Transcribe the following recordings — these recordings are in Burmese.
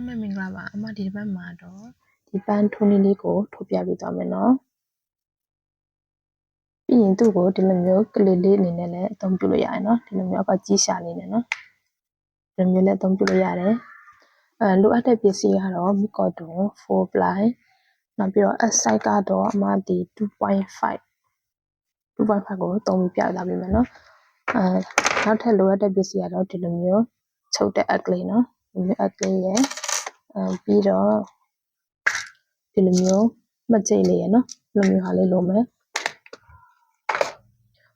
မင်္ဂလာပါအမဒီတစ်ပတ်မှာတော့ဒီပန်းထိုးနည်းလေးကိုထုတ်ပြပေးသွားမယ်နော်ပြီးရင်သူ့ကိုဒီလိုမျိုးကလေးလေးအနေနဲ့လည်းအသုံးပြုလို့ရတယ်နော်ဒီလိုမျိုးကကြီးရှာလေးနဲ့နော်ဒီလိုမျိုးလည်းအသုံးပြုလို့ရတယ်လိုအပ်တဲ့ပစ္စည်းကတော့မီကော်တွန်4 ply နောက်ပြီးတော့ S size ကတော့အမဒီ 2.5 ကိုသုံးပြီးပြသွားပေးမယ်နော်နောက်ထပ်လိုအပ်တဲ့ပစ္စည်းကတော့ဒီလိုမျိုးချုပ်တဲ့အကလေးနော်ဒီလိုအကလေးရယ်ပြီးတော့ဒီလိုမျိုးမကြိတ်လေးရယ်နော်ဒီလိုမျိုးဟာလေးလိုမယ်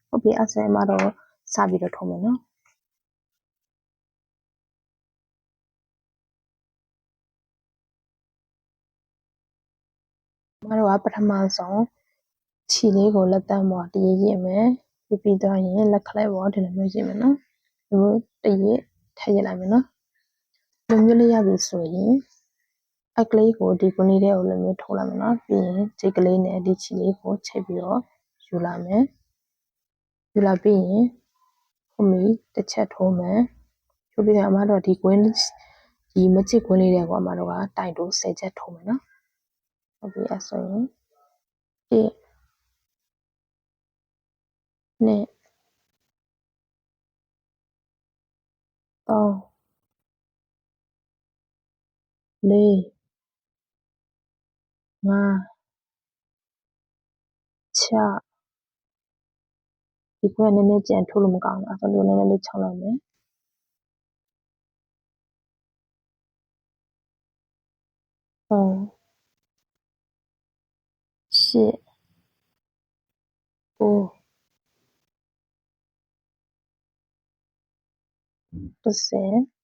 ဟုတ်ပြီအဲ့ဆိုရင်တော့စပြီးတော့ထုံးမယ်နော်မတို့ကပထမဆုံးခြေလေးကိုလက်တန်းပေါ်တရရမယ်ပြီးတော့ရင်လက်ခလိုက်ပေါ်ဒီလိုမျိုးရေးမယ်နော်ဒီလိုတရထည့်ရလိုက်မယ်နော်ဒီမျိုးလေးရပြီဆိုရင်အကလေးကိုဒီကုနီးတဲ့ကိုလည်းမျိုးထိုးလိုက်မယ်နော်ပြီးရင်ဒီကလေးနဲ့ဒီခြေလေးကိုချိန်ပြီးတော့ယူလာမယ်ယူလာပြီးရင်ခုမီတစ်ချက်ထိုးမယ်ထိုးပြီးတော့အမတို့ဒီကွင်းဒီမချစ်ကွင်းလေးတွေကိုအမတို့ကတိုင်တိုး10ချက်ထိုးမယ်နော်ဟုတ်ပြီအဲ့ဆိုရင်1 2 3 4 5 6ဒီကွင်းနည်းနည်းကြံထိုးလို့မကောင်းဘူးအဲ့ဆိုလို့နည်းနည်းလေးခြောက်လိုက်မယ်8 10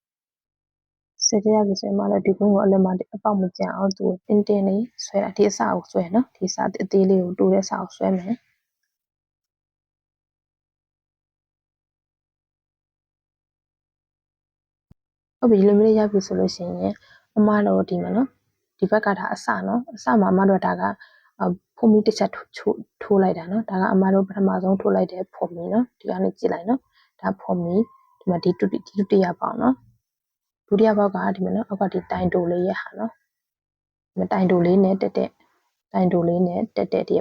10ရပြီဆိုရင်မှလည်းဒီကွင်းကိုအလယ်မှာအပေါက်မကျန်အောင်သူတင်းတင်းလေးဆွဲတာဒီအစကိုဆွဲနော်ဒီအစအသေးလေးကိုတိုးတဲ့အစကိုဆွဲမယ်ဟုတ်ပြီလိုမျိုးရပြီဆိုလို့ရှိရင်အမတို့ဒီမှာနော်ဒီဘက်ကဒါအစနော်အစမှာအမတို့ဒါကဖုံးမီတစ်ချက်ထိုးလိုက်တာနော်ဒါကအမတို့ပထမဆုံးထိုးလိုက်တဲ့ဖုံးမီနော်ဒီကနေကြည့်လိုက်နော်ဒါဖုံးမီဒီမှာဒီဒုတိယပေါက်နော်ဒုတိယပေါက်ကဒီမှာနော်အောက်ကဒီတိုင်တိုလေးရဟာနော်ဒီတိုင်တိုလေးနဲ့တက်ဒီ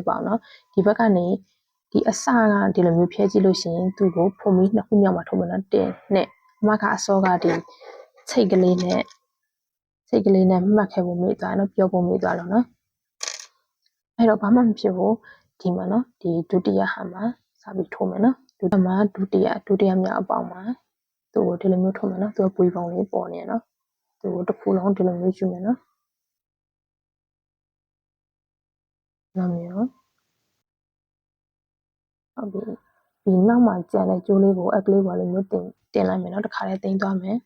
အပေါက်နော်ဒီဘက်ကနေဒီအစကဒီလိုမျိုးဖြဲကြည့်လို့ရှိရင်သူ့ကိုဖုံးမီနှစ်ခုမြောက်မှာထိုးမယ်နော်1နဲ့အမကအစောကဒီချိတ်ကလေးနဲ့မှတ်ခဲ့ဖို့မေ့သွားနော်ပြောဖို့မေ့သွားလို့နော်အဲ့တော့ဘာမှမဖြစ်ဘူးဒီမှာနော်ဒီဒုတိယဟာမှာစပြီးထိုးမယ်နော်ဒုတိယမြောက်အပေါက်မှာသူ့ကိုဒီလိုမျိုးထိုးမယ်နော်သူကပွေပုံလေးပေါ်နေနော်သူ့ကိုတစ်ခုလုံးဒီလိုမျိုးယူမယ်နော်နောက်မျိုးဟုတ်ပြီဒီနောက်မှာကျန်တဲ့ကျိုးလေးကိုအကလေးပေါ်လေးမျိုးတင်လိုက်မယ်နော်တစ်ခါလေးတင်သွားမယ်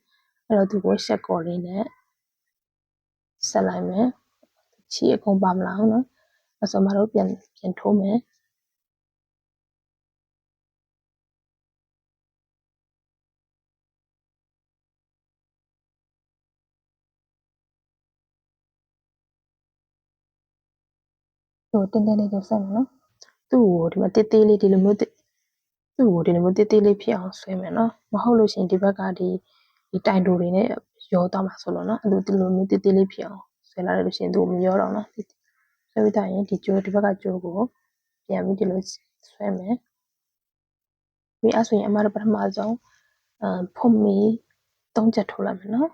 အဲ့တော့သူ့ကိုရှက်ကော်လေးနဲ့ဆက်လိုက်မယ်ချီအကုန်ပါမလားနော်အဲ့ဆိုမှတော့ပြန်ထိုးမယ်ဟိုတင်းတင်းလေး就ဆက်မယ်နော်သူ့ကိုဒီမှာတေးသေးလေးဒီလိုမျိုးသူ့ကိုဒီလိုမျိုးတေးသေးလေးဖြစ်အောင်ဆွဲမယ်နော်မဟုတ်လို့ရှိရင်ဒီဘက်ကဒီတိုင်တိုတွေနဲ့ရောသွားမှာဆိုလို့နော်အဲ့လိုဒီလိုမျိုးတေးသေးလေးဖြစ်အောင်ဆွဲလာလို့ရှိရင်သူ့ကိုမရောတော့နော်ဆွဲပြီးတော့ရင်ဒီကျိုးဒီဘက်ကကျိုးကိုပြန်ပြီးဒီလိုဆွဲမယ်ပြီးအဲ့ဆိုရင်အမတို့ပထမဆုံးဖုံးမီ3ချက်ထိုးလိုက်မယ်နော်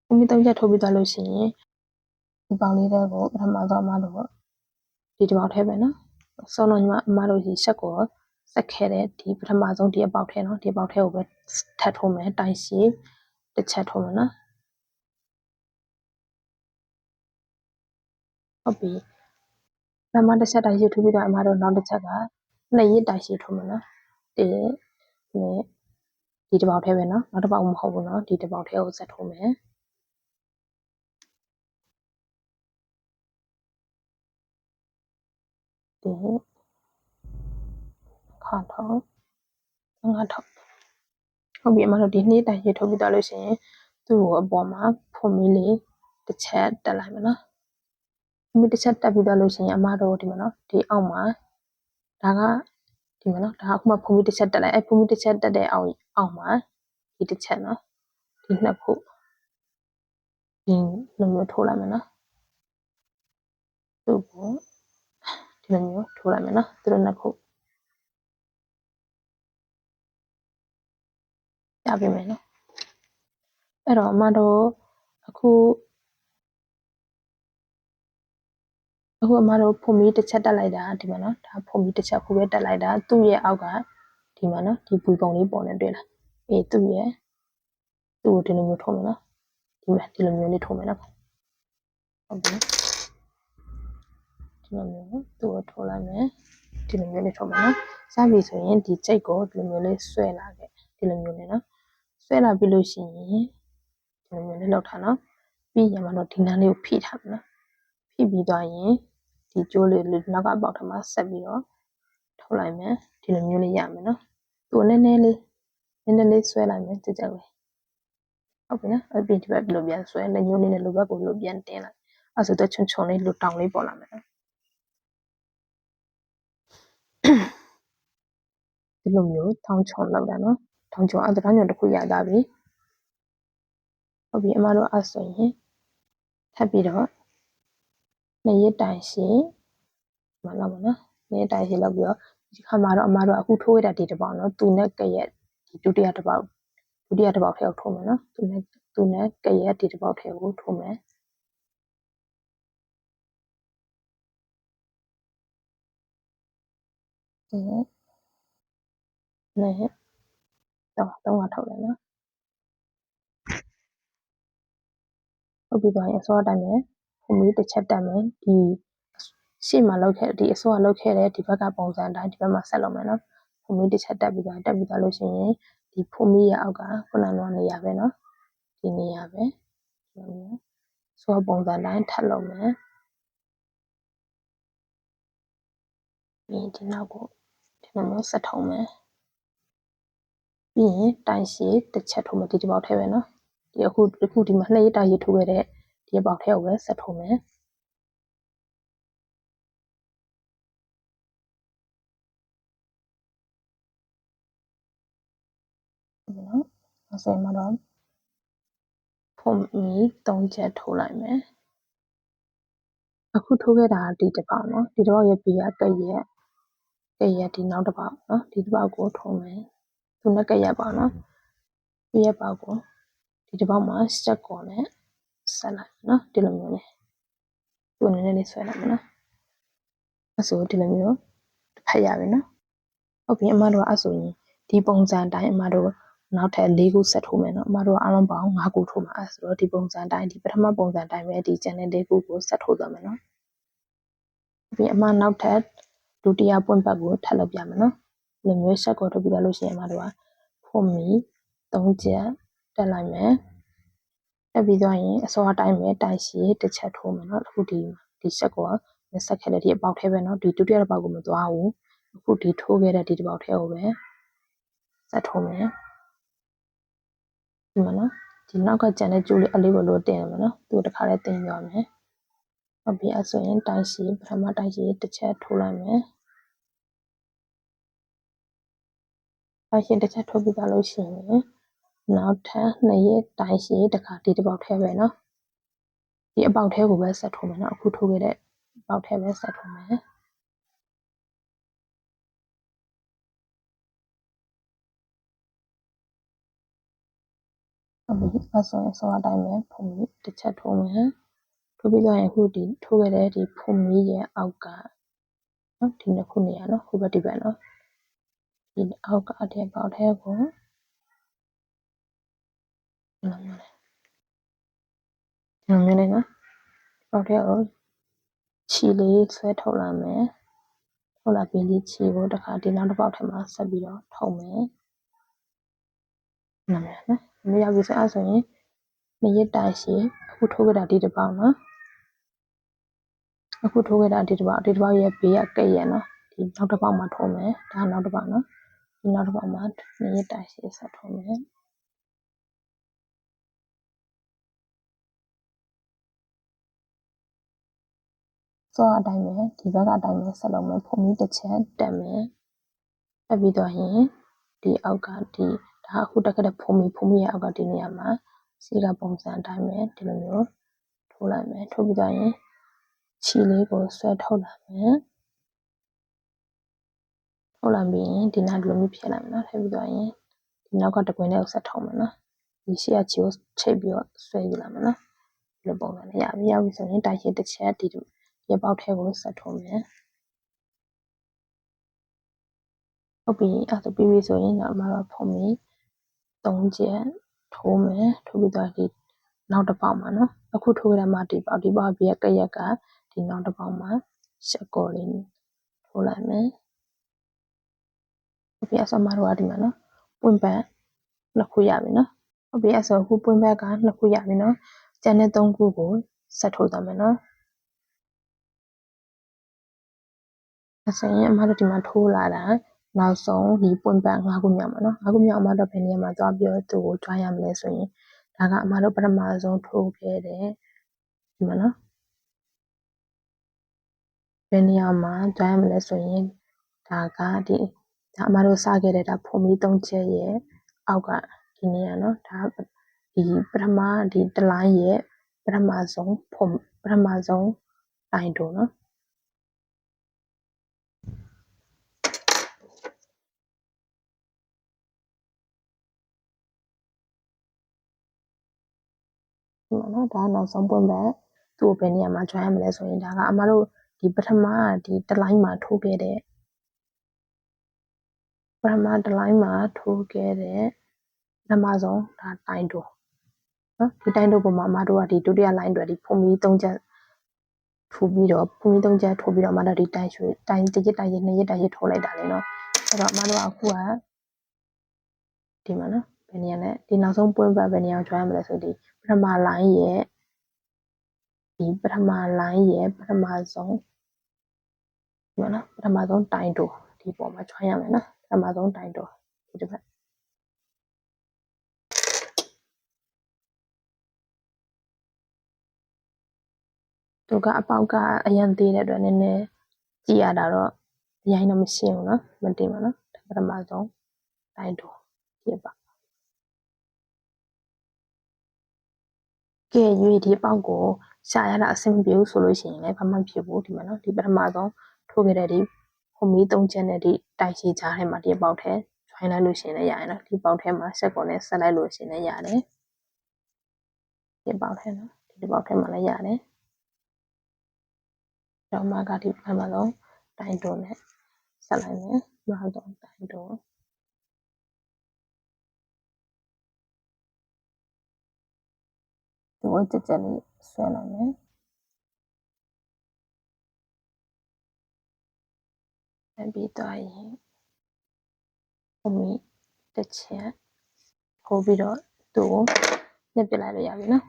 ဖုံးမီ3ချက်ထိုးပြီးသွားလို့ရှိရင်ဒီပေါင်လေးတွေကိုပထမဆုံးအမတို့ဒီတစ်ပေါက်ထဲပဲနော်ဆုံးတော့ညီမအမတို့ဒီဆက်ကိုဆက်ခဲ့တဲ့ဒီပထမဆုံးဒီအပေါက်ထဲနော်ဒီအပေါက်ထဲကိုပဲထပ်ထိုးမယ်တိုင်ရှိတစ်ချက်ထိုးမယ်နော်ဟုတ်ပြီပထမတစ်ချက်တိုင်ရှိထိုးပြီးတော့အမတို့နောက်တစ်ချက်ကနှစ်ရစ်တိုင်ရှိထိုးမယ်နော်ဒီတစ်ပေါက်ထဲပဲနော်နောက်တစ်ပေါက်မဟုတ်ဘူးနော်ဒီတစ်ပေါက်ထဲကိုဆက်ထိုးမယ်ဒီခါထောင်းငါထောင်းဟုတ်ပြီအမတို့ဒီနေ့တိုင်ရှိထိုးပြီးတော့လို့ရှိရင်သူ့ကိုအပေါ်မှာဖုံမီလေးတစ်ချက်တက်လိုက်မယ်နော်ဖုံမီတစ်ချက်တက်ပြီးတော့လို့ရှိရင်အမတို့ဒီမှာနော်ဒီအောက်မှာဒါကဒီမှာနော်ဒါကအခုမှဖုံမီတစ်ချက်တက်လိုက်အဲ့ဖုံမီတစ်ချက်တက်တဲ့အောက်မှာဒီတစ်ချက်နော်ဒီနှစ်ခု ဒီလိုမျိုးထိုးလိုက်မယ်နော်သူ့ကိုဒီလိုမျိုးထိုးလိုက်မယ်နော်သူတို့နှစ်ခုပြပေးမယ်နော်အဲ့တော့အမတို့အခုအမတို့ဖုန်မီတစ်ချက်တက်လိုက်တာဒီမှာနော်ဒါဖုန်မီတစ်ချက်ခုပဲတက်လိုက်တာသူ့ရဲ့အောက်ကဒီမှာနော်ဒီဘူပုံလေးပေါ်နေတွေ့လားအေးသူ့ကိုဒီလိုမျိုးထိုးမယ်နော်ဒီမှာဒီလိုမျိုးလေးထိုးမယ်နော်ဟုတ်ပြီဒီလိုမျိုးသူ့ကိုထိုးလိုက်မယ်ဒီလိုမျိုးလေးထိုးမယ်နော်စပြီဆိုရင်ဒီကြိတ်ကိုဒီလိုမျိုးလေးဆွဲလာခဲ့ဒီလိုမျိုးလေးနော်ဆွဲလာပြီလို့ရှိရင်ဒီလိုမျိုးလေးလောက်ထားနော်ပြီးရင်မှတော့ဒီနားလေးကိုဖိထားမယ်နော်ဖိပြီးသွားရင်ဒီကျိုးလေးနောက်ကပေါက်ထမှာဆက်ပြီးတော့ထုတ်လိုက်မယ်ဒီလိုမျိုးလေးရမယ်နော်သူ့နည်းနည်းလေးဆွဲလိုက်မယ်ကြက်လေးဟုတ်ပြီနော်အပြင်ဒီဘက်လိုပြန်ဆွဲလက်ညှိုးလေးနဲ့လိုဘက်ကိုလိုပြန်တင်းလိုက်အဲ့ဆိုတော့ချုံလေးလိုတောင်လေးပေါ်လာမယ်နော်ဒီလိုမျိုးထောင်းချုံလောက်တာနော်ထောင်းချုံအဲ့ဒါတောင်းချုံတစ်ခုရသားပြီဟုတ်ပြီအမတို့အဲ့ဆိုရင်ထပ်ပြီးတော့နှစ်ရက်တိုင်ရှည်မလောက်ပါနော်နှစ်ရက်တိုင်ရှည်လောက်ပြီးတော့ဒီခါမှာတော့အမတို့အခုထိုးရတဲ့ဒီတစ်ပေါက်နော်သူနဲ့ကရက်ဒီဒုတိယတစ်ပေါက်ထဲကိုထိုးမယ်နော်သူနဲ့ကရက်ဒီတစ်ပေါက်ထဲကိုထိုးမယ်နဲ့တော့ကထုတ်လိုက်နော်ဟုတ်ပြီးသွားရင်အစောအတိုင်းပဲဖုန်မီတစ်ချက်တက်မယ်ဒီရှေ့မှာလောက်ခဲ့ဒီအစောကလောက်ခဲ့တဲ့ဒီဘက်ကပုံစံအတိုင်းဒီဘက်မှာဆက်လုပ်မယ်နော်ဖုန်မီတစ်ချက်တက်ပြီးသွားလို့ရှိရင်ဒီဖုန်မီရဲ့အောက်ကခုနကနေရာပဲနော်ဒီနေရာပဲဒီလိုမျိုးစောပုံစံတိုင်းထပ်လုပ်မယ်ဒီနောက်ကိုဒီလိုမျိုးဆက်ထုံမယ်ပြီးရင်တိုင်ရှည်တစ်ချက်ထိုးမယ်ဒီပေါက်ထဲပဲနော်ဒီအခုဒီမှာနှစ်ရက်တိုင်ရထိုးခဲ့တဲ့ဒီပေါက်ထဲကိုပဲဆက်ထိုးမယ်နော်အဲ့ဆိုရင်တော့ဖုန်မီ3ချက်ထိုးလိုက်မယ်အခုထိုးခဲ့တာဒီတစ်ပေါက်နော်ဒီတစ်ပေါက်ရဲ့ဘေးကကရက်ဒီနောက်တစ်ပေါက်နော်ဒီတစ်ပေါက်ကိုထိုးမယ်သူနဲ့ကရက်ပါနော်ဒီရက်ပေါက်ကိုဒီတစ်ပေါက်မှာဆက်ကော်နဲ့ဆက်လိုက်နော်ဒီလိုမျိုးလေးသူ့နည်းနည်းလေးဆွဲလိုက်မယ်နော်အဲ့ဆိုဒီလိုမျိုးတစ်ဖက်ရပြီနော်ဟုတ်ပြီအမတို့ကအဲ့ဆိုရင်ဒီပုံစံတိုင်းအမတို့နောက်ထပ်၄ခုဆက်ထိုးမယ်နော်အမတို့အားလုံးပေါင်း၅ခုထိုးမှာအဲ့ဆိုတော့ဒီပုံစံတိုင်းဒီပထမပုံစံတိုင်းပဲဒီ channel ၄ခုကိုဆက်ထိုးသွားမယ်နော်ပြီးအမနောက်ထပ်ဒုတိယပွင့်ပတ်ကိုထပ်လုပ်ပြမယ်နော်ဒီလိုမျိုးဆက်ကိုထုတ်ပြီးလို့ရှိရင်အမတို့ကဖုန်မီ3ချက်တက်လိုက်မယ်တက်ပြီးသွားရင်အစောအတိုင်းပဲတိုင်ရှည်တစ်ချက်ထိုးမယ်နော်အခုဒီဆက်ကိုဆက်ခဲ့တဲ့ဒီအပေါက်ထဲပဲနော်ဒီဒုတိယတစ်ပေါက်ကိုမသွားဘူးအခုဒီထိုးခဲ့တဲ့ဒီတစ်ပေါက်ထဲကိုပဲဆက်ထိုးမယ်ဒီမှာနော်ဒီနောက်ကကျန်တဲ့ကျိုးလေးအလေးကိုလို့တင်ရမယ်နော်သူ့တခါလေးတင်ရမယ်ဟုတ်ပြီအဲ့ဆိုရင်တိုင်ရှည်ပထမတိုင်ရှည်တစ်ချက်ထိုးလိုက်မယ်တိုင်ရှည်တစ်ချက်ထိုးပြီးသွားလို့ရှိရင်နောက်ထပ်2ရက်တိုင်ရှည်တစ်ခါဒီတစ်ပေါက်ထဲပဲနော်ဒီအပေါက်ထဲကိုပဲဆက်ထိုးမယ်နော်အခုထိုးခဲ့တဲ့အပေါက်ထဲပဲဆက်ထိုးမယ်ဟုတ်ပြီအဲ့ဆိုရင်အတိုင်းပဲဖုန်မီတစ်ချက်ထိုးမယ်ထိုးပြီးသွားရင်အခုဒီထိုးခဲ့တဲ့ဒီဖုန်မီရဲ့အောက်ကနော်ဒီနှစ်ခုနေရာနော်ဟိုဘက်ဒီဘက်နော်ဒီအောက်ကတဲ့ပေါက်ထဲကိုဒီလိုမျိုးလေးနော်ပေါက်ထဲကိုခြီလေးဆွဲထုတ်လာမယ်ထုတ်လာပြီးဒီခြီကိုတစ်ခါဒီနောက်တစ်ပေါက်ထဲမှာဆက်ပြီးတော့ထုတ်မယ်နော်မရဘူးဆိုအဲ့ဆိုရင်2ရက်တိုင်ရှည်အခုထိုးခဲ့တာဒီတစ်ပေါက်နော်အခုထိုးခဲ့တာဒီတစ်ပေါက်ရဲ့ဘေးကကဲ့ရဲ့နော်ဒီနောက်တစ်ပေါက်မှာထိုးမယ်ဒါနောက်တစ်ပေါက်နော်ဒီနောက်တစ်ပေါက်မှာ2ရက်တိုင်ရှည်ဆက်ထိုးမယ်စောအတိုင်းပဲဒီဘက်ကအတိုင်းပဲဆက်လုပ်မယ်ဖုန်မီတစ်ချက်တက်မယ်တက်ပြီးတော့ရင်ဒီအောက်ကဒါအခုတက်ခဲ့တဲ့ဖုန်မီရဲ့အောက်ကဒီနေရာမှာစီကပုံစံအတိုင်းပဲဒီလိုမျိုး ထိုးလိုက်မယ်ထိုးပြီးတော့ရင်ခြီလေးကိုဆွဲထုတ်လိုက်မယ်ထုတ်လိုက်ပြီးရင်ဒီနားဒီလိုမျိုးဖြည့်လိုက်မယ်နော်ထည့်ပြီးတော့ရင်ဒီနောက်ကတကွင်းလေးကိုဆက်ထုတ်မယ်နော်ဒီရှေ့ကခြီကိုချိတ်ပြီးတော့ဆွဲယူလိုက်မယ်နော်ဒီလိုပုံစံနဲ့ရပြီဆိုရင်တိုက်ရှည်တစ်ချက်ဒီရေပေါက်ထဲကိုဆက်ထုတ်မယ်ဟုတ်ပြီအဲ့ဒါပြီးပြီဆိုရင်တော့အမတို့ဖုံးပြီး3ချက်ထိုးမယ်ထိုးပြီးတော့ဒီနောက်တစ်ပေါက်မှာနော်အခုထိုးရမှာဒီပေါက်ပြီးရကရက်ကဒီနောက်တစ်ပေါက်မှာရှက်ကော်လေးထိုးလိုက်မယ်ဟုတ်ပြီအစမတို့ကဒီမှာနော်ပွင့်ပတ်နှစ်ခုရပြီနော်ဟုတ်ပြီအစအခုပွင့်ပတ်ကနှစ်ခုရပြီနော်ကျန်တဲ့3ခုကိုဆက်ထိုးသွားမယ်နော်အစရင်အမတို့ဒီမှာထိုးလာတာနောက်ဆုံးဒီပွင့်ပတ်5ခုမြောက်မှာနော်5ခုမြောက်အမတို့ဘယ်နေရာမှာသွားပြီးတော့သူ့ကို join ရမလဲဆိုရင်ဒါကအမတို့ပထမဆုံးထိုးခဲ့တဲ့ဒီမှာနော်ဘယ်နေရာမှာ join ရမလဲဆိုရင်ဒါကဒီဒါအမတို့စခဲ့တဲ့ဒါဖုံမီ3ချက်ရဲ့အောက်ကဒီနေရာနော်ဒါဒီပထမဒီတလိုင်းရဲ့ပထမဆုံးတိုင်တိုနော်ဒီမှာနော်ဒါနောက်ဆုံးပွင့်ပတ်သူ့ကိုဘယ်နေရာမှာ join ရမလဲဆိုရင်ဒါကအမတို့ဒီပထမဒီတလိုင်းမှာထိုးခဲ့တဲ့ပထမတလိုင်းမှာထိုးခဲ့တဲ့ပထမဆုံးဒါတိုင်တိုနော်ဒီတိုင်တိုပေါ်မှာအမတို့ကဒီဒုတိယလိုင်းအတွက်ဒီဖုံမီ3ချက်ထိုးပြီးတော့ဖုံမီ3ချက်ထိုးပြီးတော့အမတို့ဒီတိုင်ရွှေတိုင်တစ်ရက်တိုင်ရက်2ရက်တိုင်ရက်ထိုးလိုက်တာလေနော်အဲ့တော့အမတို့ကအခုကဒီမှာနော်ဘယ်နေရာလဲဒီနောက်ဆုံးပွင့်ပတ်ဘယ်နေရာကို join ရမလဲဆိုဒီပထမလိုင်းရဲ့ဒီပထမလိုင်းရဲ့ပထမဆုံးဒီမှာနော်ပထမဆုံးတိုင်တိုဒီပေါ်မှာ join ရမယ်နော်ပထမဆုံးတိုင်တိုဒီတစ်ဖက်သူကအပေါက်ကအရင်သေးတဲ့အတွက်နည်းနည်းကြည့်ရတာတော့အရင်တော့မရှင်းဘူးနော်မတင်ပါနော်ပထမဆုံးတိုင်တိုဒီပါကဲရွေဒီပေါက်ကိုရှာရတာအဆင်မပြေဘူးဆိုလို့ရှိရင်လည်းဘာမှဖြစ်ဘူးဒီမှာနော်ဒီပထမဆုံးထိုးခဲ့တဲ့ဒီဖုံမီ3ချက်နဲ့ဒီတိုက်ရှိကြားထဲမှာဒီပေါက်ထဲ join လိုက်လို့ရှိရင်လည်းရတယ်နော်ဒီပေါက်ထဲမှာဆက်ကော်နဲ့ဆက်လိုက်လို့ရှိရင်လည်းရတယ်ဒီပေါက်ထဲနော်ဒီပေါက်ထဲမှာလည်းရတယ်တော့မကဒီပထမဆုံးတိုင်တိုနဲ့ဆက်လိုက်မယ်နောက်တော့တိုင်တိုဒီဝတ်ကြက်လေးဆွဲလိုက်မယ်ပြီးတော့ရင်ဖုံမီတစ်ချက်ထိုးပြီးတော့သူ့ကိုညှစ်ပစ်လိုက်လို့ရပြီနော်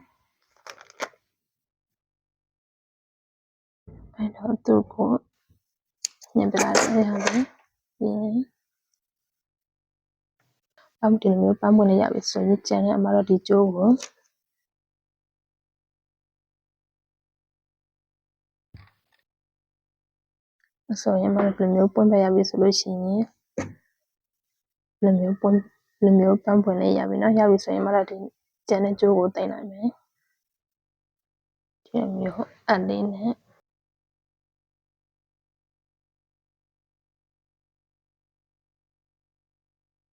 အဲ့တော့သူ့ကိုညှစ်ပစ်လိုက်လို့ရတယ်ပြီးရင်ပန်းတင်မျိုးပန်းပွင့်လေးရပြီဆိုရင်ကျန်တဲ့အမတို့ဒီကျိုးကိုဆိုရင်အမတို့ဒီမျိုးပွင့်ပတ်ရပြီဆိုလို့ရှိရင်ဒီမျိုးပန်းပွင့်လေးရပြီနော်ရပြီဆိုရင်အမတို့ဒီကျန်တဲ့ကျိုးကိုတင်လိုက်မယ်ဒီမျိုးအလေးနဲ့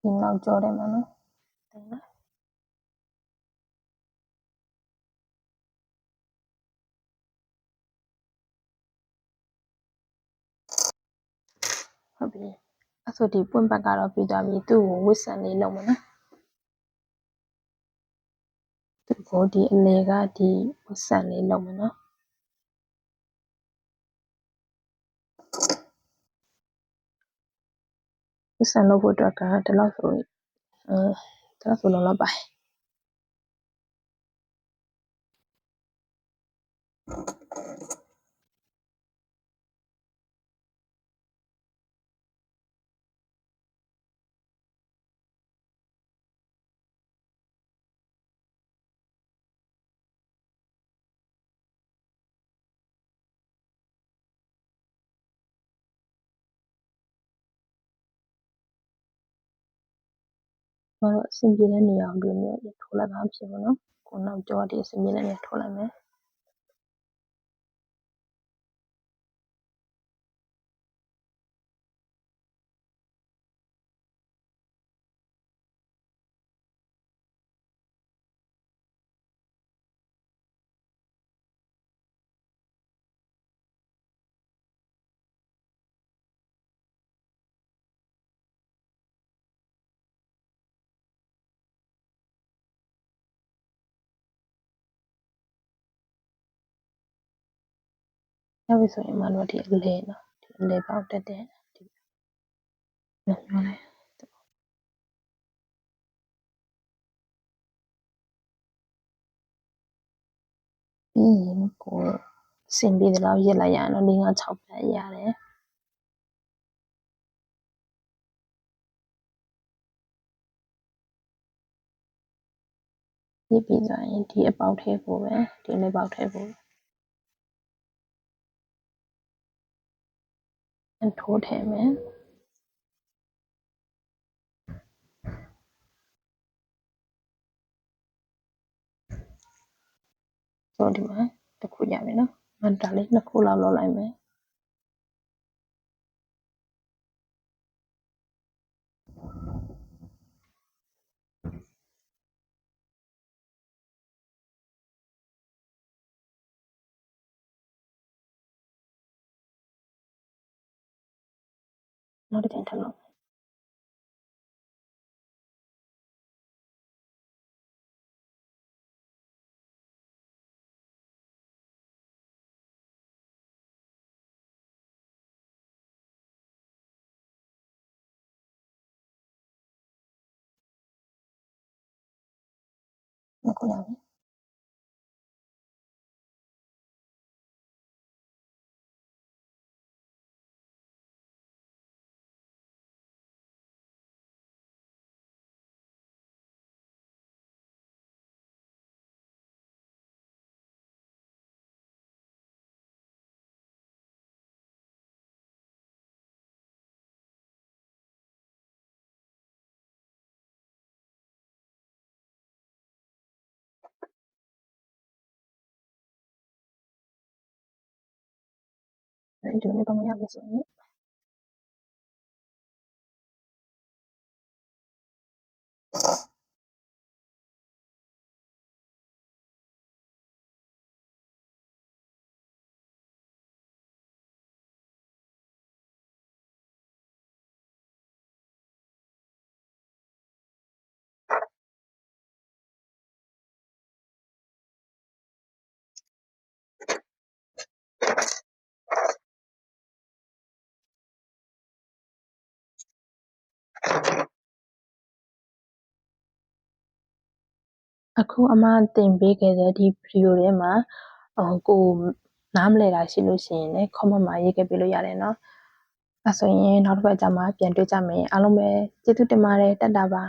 ဒီနောက်ကြောတယ်မှာနော်တင်လိုက်ဟုတ်ပြီအဲ့ဆိုဒီပွင့်ပတ်ကတော့ပြီးသွားပြီသူ့ကိုဝစ်ဆန်လေးလုပ်မယ်နော်သူ့ကိုဒီအလေကဒီဝစ်ဆန်လေးလုပ်မယ်နော်ဝစ်ဆန်လုပ်ဖို့အတွက်ကဒီလောက်ဆိုဒီလောက်ဆိုလုံးလောက်ပါမတို့အဆင်ပြေတဲ့နေရာကိုဒီမျိုးထိုးလိုက်ပါဖြစ်ဘူးနော်ကိုနောက်ကြောဒီအဆင်ပြေတဲ့နေရာထိုးလိုက်မယ် ရပြီဆိုရင်အမတို့ဒီအလဲနော်ဒီအလဲပေါက်တက်တဲ့ဒီနော်ပြောလိုက်ပြီးရင်ကိုစင်ပြီးတော့ရက်လိုက်ရအောင်၄၅6ပတ်ရတယ်ပြီးပြီးဆိုရင်ဒီအပေါက်ထဲကိုပဲဒီအလဲပေါက်ထဲကိုထိုးထည့်မယ်ဆိုဒီမှာတစ်ခုရပြီနော်မဒါလေးနှစ်ခုလောက်လောက်လိုက်မယ်နောက်တစ်ချိန်ထပ်လုပ်နှစ်ခုရပြီဒီလိုတော့မရပြီဆိုရင်အခုအမတင်ပေးခဲ့တဲ့ဒီဗီဒီယိုထဲမှာကိုနားမလည်တာရှိလို့ရှိရင်လည်း comment မှာရေးခဲ့ပေးလို့ရတယ်နော်အဲဆိုရင်နောက်တစ်ပတ်ကျမှပြန်တွေ့ကြမယ်အားလုံးပဲကျေးဇူးတင်ပါတယ်တက်တာပါ